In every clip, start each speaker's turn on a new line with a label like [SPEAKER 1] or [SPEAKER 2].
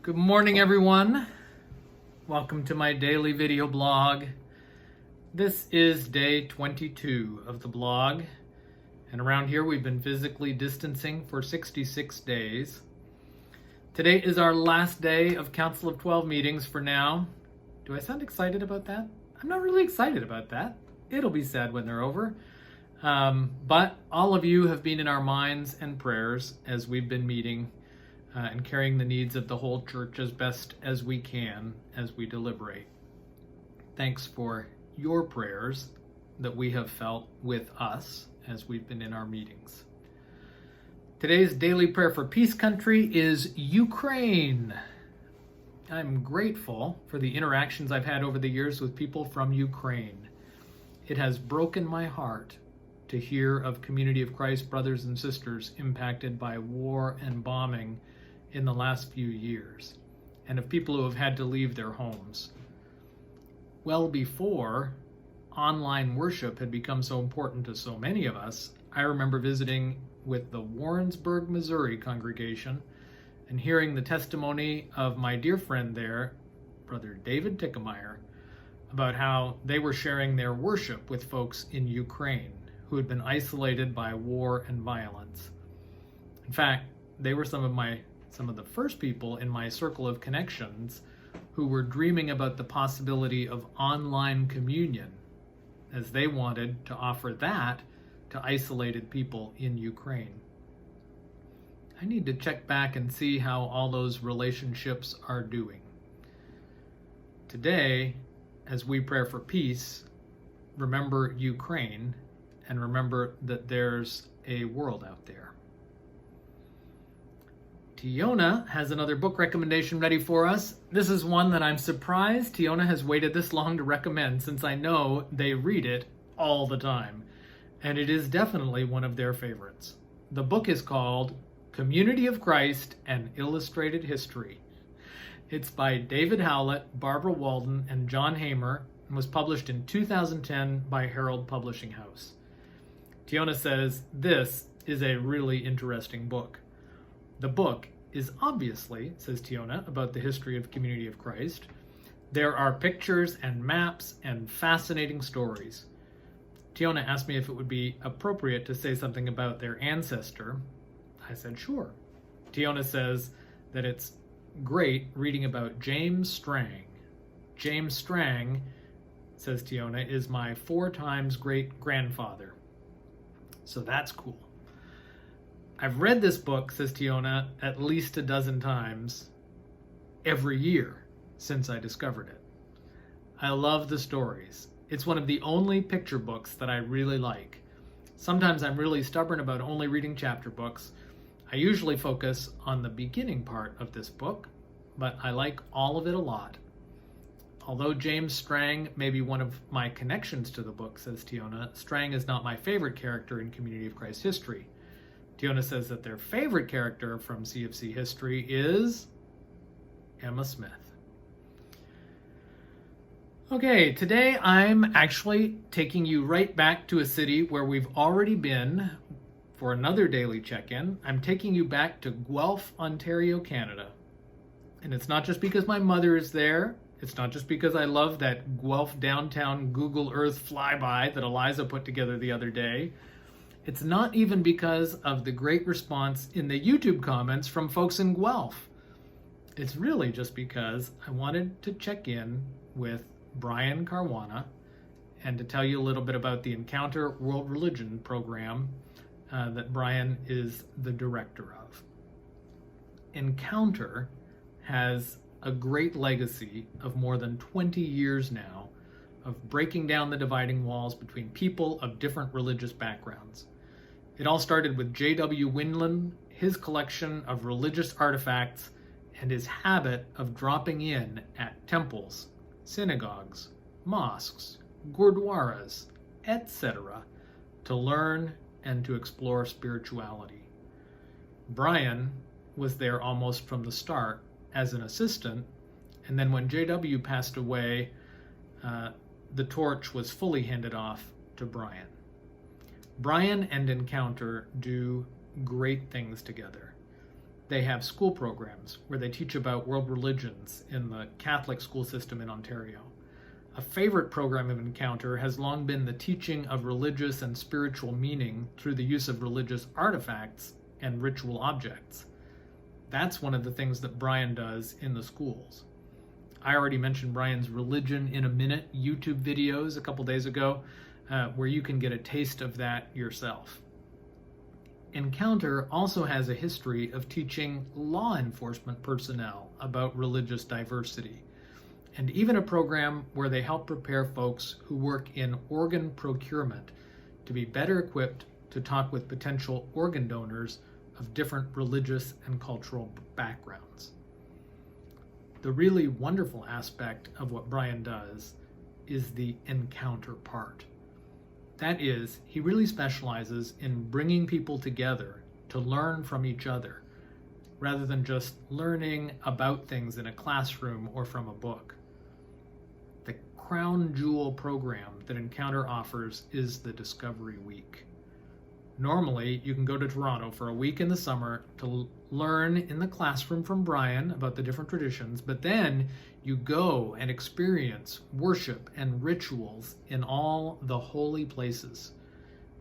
[SPEAKER 1] Good morning, everyone. Welcome to my daily video blog. This is day 22 of the blog, and around here we've been physically distancing for 66 days. Today is our last day of Council of 12 meetings for now. Do I sound excited about that? I'm not really excited about that. It'll be sad when they're over. But all of you have been in our minds and prayers as we've been meeting and carrying the needs of the whole church as best as we can as we deliberate. Thanks for your prayers that we have felt with us as we've been in our meetings. Today's daily prayer for peace country is Ukraine. I'm grateful for the interactions I've had over the years with people from Ukraine. It has broken my heart to hear of Community of Christ brothers and sisters impacted by war and bombing in the last few years, and of people who have had to leave their homes. Well before online worship had become so important to so many of us, I remember visiting with the Warrensburg, Missouri congregation and hearing the testimony of my dear friend there, Brother David Tickemeyer, about how they were sharing their worship with folks in Ukraine who had been isolated by war and violence. In fact, they were some of the first people in my circle of connections who were dreaming about the possibility of online communion, as they wanted to offer that to isolated people in Ukraine. I need to check back and see how all those relationships are doing. Today, as we pray for peace, remember Ukraine and remember that there's a world out there. Tiona has another book recommendation ready for us. This is one that I'm surprised Tiona has waited this long to recommend, since I know they read it all the time. And it is definitely one of their favorites. The book is called Community of Christ, An Illustrated History. It's by David Howlett, Barbara Walden, and John Hamer, and was published in 2010 by Herald Publishing House. Tiona says this is a really interesting book. The book is obviously, says Tiona, about the history of Community of Christ. There are pictures and maps and fascinating stories. Tiona asked me if it would be appropriate to say something about their ancestor. I said sure. Tiona says that it's great reading about James Strang. James Strang, says Tiona, is my 4 times great-grandfather. So that's cool. I've read this book, says Tiona, at least a dozen times every year since I discovered it. I love the stories. It's one of the only picture books that I really like. Sometimes I'm really stubborn about only reading chapter books. I usually focus on the beginning part of this book, but I like all of it a lot. Although James Strang may be one of my connections to the book, says Tiona, Strang is not my favorite character in Community of Christ history. Tiona says that their favorite character from CFC history is Emma Smith. Okay, today I'm actually taking you right back to a city where we've already been for another daily check-in. I'm taking you back to Guelph, Ontario, Canada. And it's not just because my mother is there. It's not just because I love that Guelph downtown Google Earth flyby that Eliza put together the other day. It's not even because of the great response in the YouTube comments from folks in Guelph. It's really just because I wanted to check in with Brian Caruana and to tell you a little bit about the Encounter World Religion program that Brian is the director of. Encounter has a great legacy of more than 20 years now of breaking down the dividing walls between people of different religious backgrounds. It all started with J.W. Windland, his collection of religious artifacts, and his habit of dropping in at temples, synagogues, mosques, gurdwaras, etc., to learn and to explore spirituality. Brian was there almost from the start as an assistant, and then when J.W. passed away, the torch was fully handed off to Brian. Brian and Encounter do great things together. They have school programs where they teach about world religions in the Catholic school system in Ontario. A favorite program of Encounter has long been the teaching of religious and spiritual meaning through the use of religious artifacts and ritual objects. That's one of the things that Brian does in the schools. I already mentioned Brian's Religion in a Minute YouTube videos a couple days ago, where you can get a taste of that yourself. Encounter also has a history of teaching law enforcement personnel about religious diversity, and even a program where they help prepare folks who work in organ procurement to be better equipped to talk with potential organ donors of different religious and cultural backgrounds. The really wonderful aspect of what Brian does is the encounter part. That is, he really specializes in bringing people together to learn from each other, rather than just learning about things in a classroom or from a book. The crown jewel program that Encounter offers is the Discovery Week. Normally, you can go to Toronto for a week in the summer to learn in the classroom from Brian about the different traditions, but then you go and experience worship and rituals in all the holy places.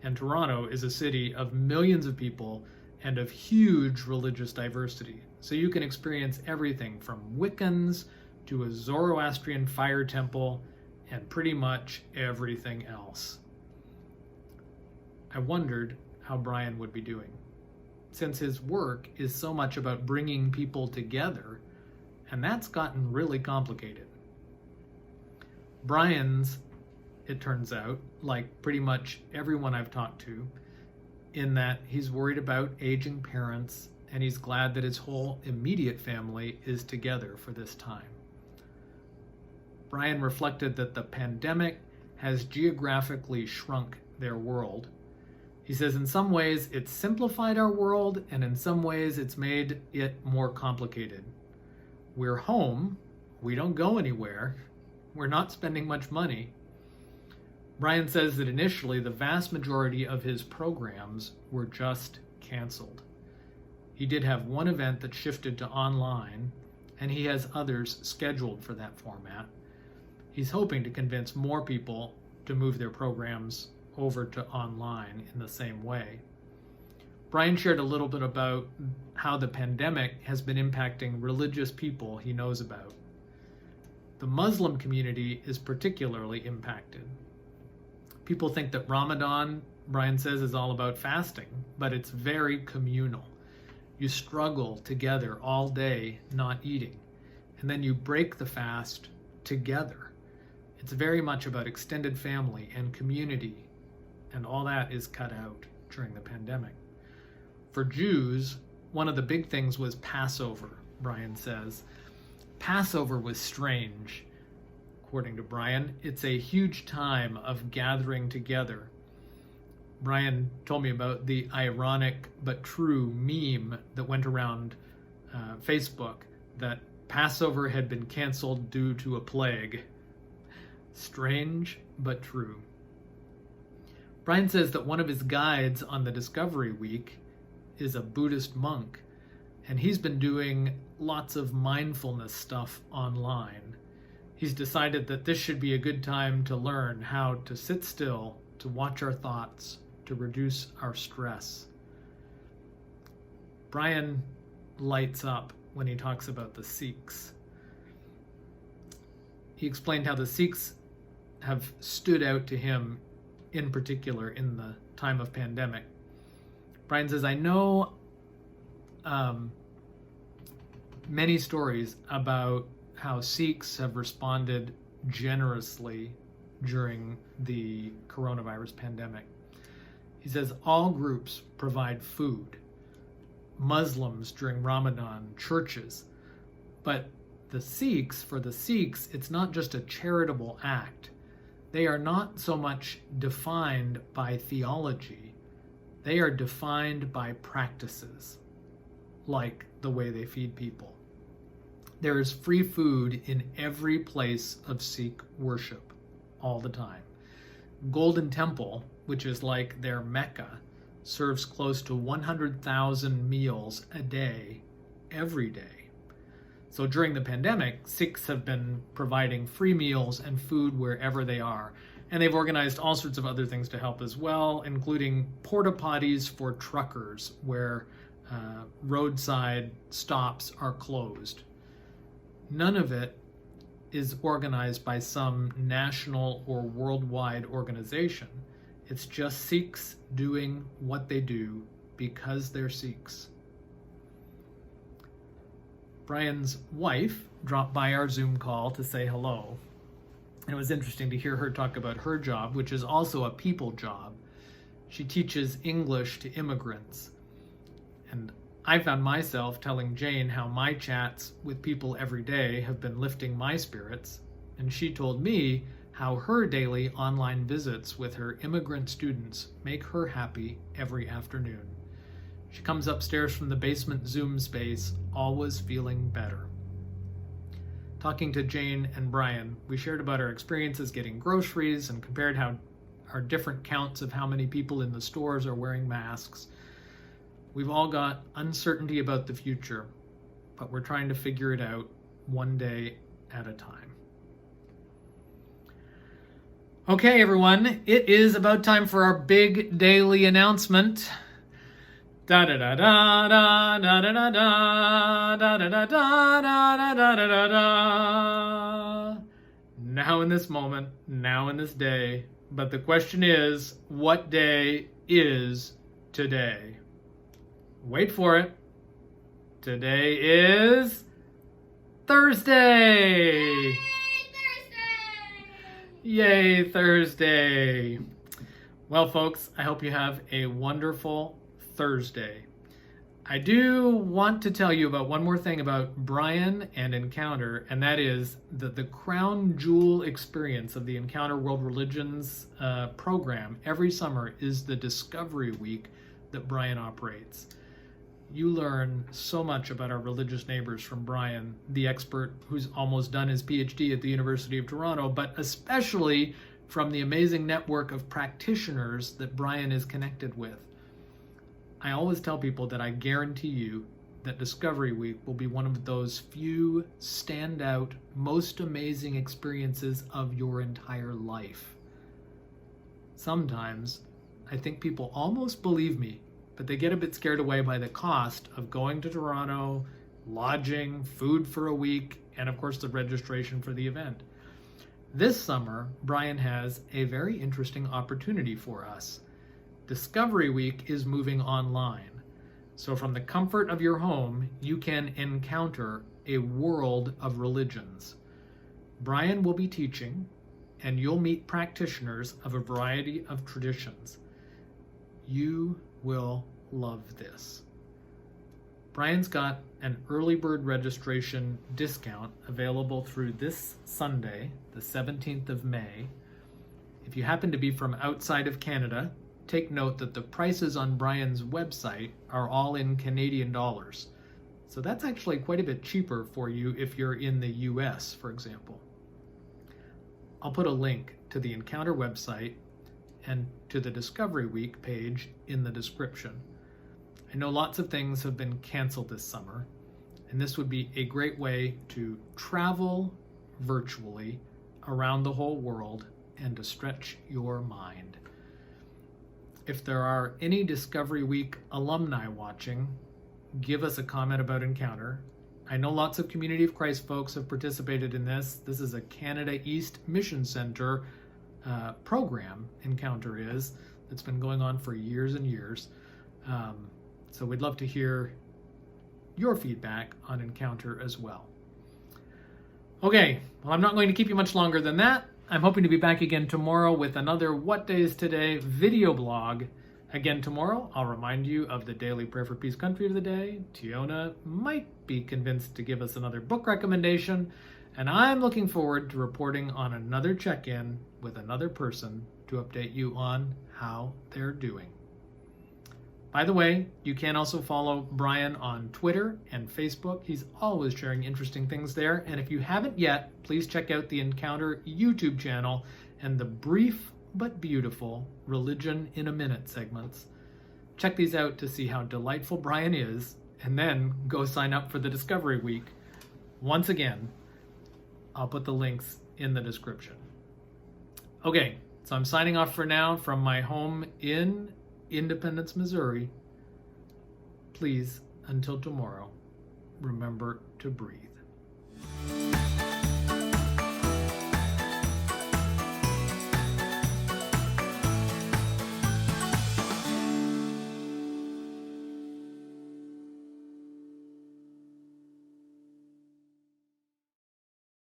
[SPEAKER 1] And Toronto is a city of millions of people and of huge religious diversity. So you can experience everything from Wiccans to a Zoroastrian fire temple and pretty much everything else. I wondered how Brian would be doing, since his work is so much about bringing people together, and that's gotten really complicated. Brian's, it turns out, like pretty much everyone I've talked to, in that he's worried about aging parents, and he's glad that his whole immediate family is together for this time. Brian reflected that the pandemic has geographically shrunk their world. He says in some ways it's simplified our world, and in some ways it's made it more complicated. We're home, we don't go anywhere, we're not spending much money. Brian says that initially the vast majority of his programs were just canceled. He did have one event that shifted to online, and he has others scheduled for that format. He's hoping to convince more people to move their programs over to online in the same way. Brian shared a little bit about how the pandemic has been impacting religious people he knows about. The Muslim community is particularly impacted. People think that Ramadan, Brian says, is all about fasting, but it's very communal. You struggle together all day not eating, and then you break the fast together. It's very much about extended family and community, and all that is cut out during the pandemic. For Jews, one of the big things was Passover, Brian says. Passover was strange. According to Brian, it's a huge time of gathering together. Brian told me about the ironic but true meme that went around Facebook that Passover had been canceled due to a plague. Strange but true. Brian says that one of his guides on the Discovery Week is a Buddhist monk, and he's been doing lots of mindfulness stuff online. He's decided that this should be a good time to learn how to sit still, to watch our thoughts, to reduce our stress. Brian lights up when he talks about the Sikhs. He explained how the Sikhs have stood out to him in particular in the time of pandemic. Brian says, I know many stories about how Sikhs have responded generously during the coronavirus pandemic. He says all groups provide food. Muslims during Ramadan, churches. But the Sikhs, for the Sikhs, it's not just a charitable act. They are not so much defined by theology. They are defined by practices, like the way they feed people. There is free food in every place of Sikh worship, all the time. Golden Temple, which is like their Mecca, serves close to 100,000 meals a day every day. So during the pandemic, Sikhs have been providing free meals and food wherever they are. And they've organized all sorts of other things to help as well, including porta potties for truckers where roadside stops are closed. None of it is organized by some national or worldwide organization. It's just Sikhs doing what they do because they're Sikhs. Brian's wife dropped by our Zoom call to say hello. And it was interesting to hear her talk about her job, which is also a people job. She teaches English to immigrants. And I found myself telling Jane how my chats with people every day have been lifting my spirits, and she told me how her daily online visits with her immigrant students make her happy every afternoon. She comes upstairs from the basement Zoom space, always feeling better. Talking to Jane and Brian, we shared about our experiences getting groceries and compared how our different counts of how many people in the stores are wearing masks. We've all got uncertainty about the future, but we're trying to figure it out one day at a time. Okay, everyone, it is about time for our big daily announcement. Da da da da da da da da da da da da da da da da. Now in this moment, now in this day, but the question is, what day is today? Wait for it. Today is Thursday.
[SPEAKER 2] Yay, Thursday!
[SPEAKER 1] Yay, Thursday. Well, folks, I hope you have a wonderful Thursday. I do want to tell you about one more thing about Brian and Encounter, and that is that the crown jewel experience of the Encounter World Religions program every summer is the Discovery Week that Brian operates. You learn so much about our religious neighbors from Brian, the expert who's almost done his PhD at the University of Toronto, but especially from the amazing network of practitioners that Brian is connected with. I always tell people that I guarantee you that Discovery Week will be one of those few standout, most amazing experiences of your entire life. Sometimes I think people almost believe me, but they get a bit scared away by the cost of going to Toronto, lodging, food for a week, and of course the registration for the event. This summer, Brian has a very interesting opportunity for us. Discovery Week is moving online. So from the comfort of your home, you can encounter a world of religions. Brian will be teaching, and you'll meet practitioners of a variety of traditions. You will love this. Brian's got an early bird registration discount available through this Sunday, the 17th of May. If you happen to be from outside of Canada, take note that the prices on Brian's website are all in Canadian dollars. So that's actually quite a bit cheaper for you if you're in the US, for example. I'll put a link to the Encounter website and to the Discovery Week page in the description. I know lots of things have been canceled this summer, and this would be a great way to travel virtually around the whole world and to stretch your mind. If there are any Discovery Week alumni watching, give us a comment about Encounter. I know lots of Community of Christ folks have participated in this. This is a Canada East Mission Center program, Encounter is, that's been going on for years and years. So we'd love to hear your feedback on Encounter as well. Okay, well, I'm not going to keep you much longer than that. I'm hoping to be back again tomorrow with another What Day Is Today video blog. Again tomorrow, I'll remind you of the daily prayer for peace country of the day. Tiona might be convinced to give us another book recommendation, and I'm looking forward to reporting on another check-in with another person to update you on how they're doing. By the way, you can also follow Brian on Twitter and Facebook. He's always sharing interesting things there. And if you haven't yet, please check out the Encounter YouTube channel and the brief but beautiful Religion in a Minute segments. Check these out to see how delightful Brian is and then go sign up for the Discovery Week. Once again, I'll put the links in the description. Okay, so I'm signing off for now from my home in Independence, Missouri. Please, until tomorrow, remember to breathe.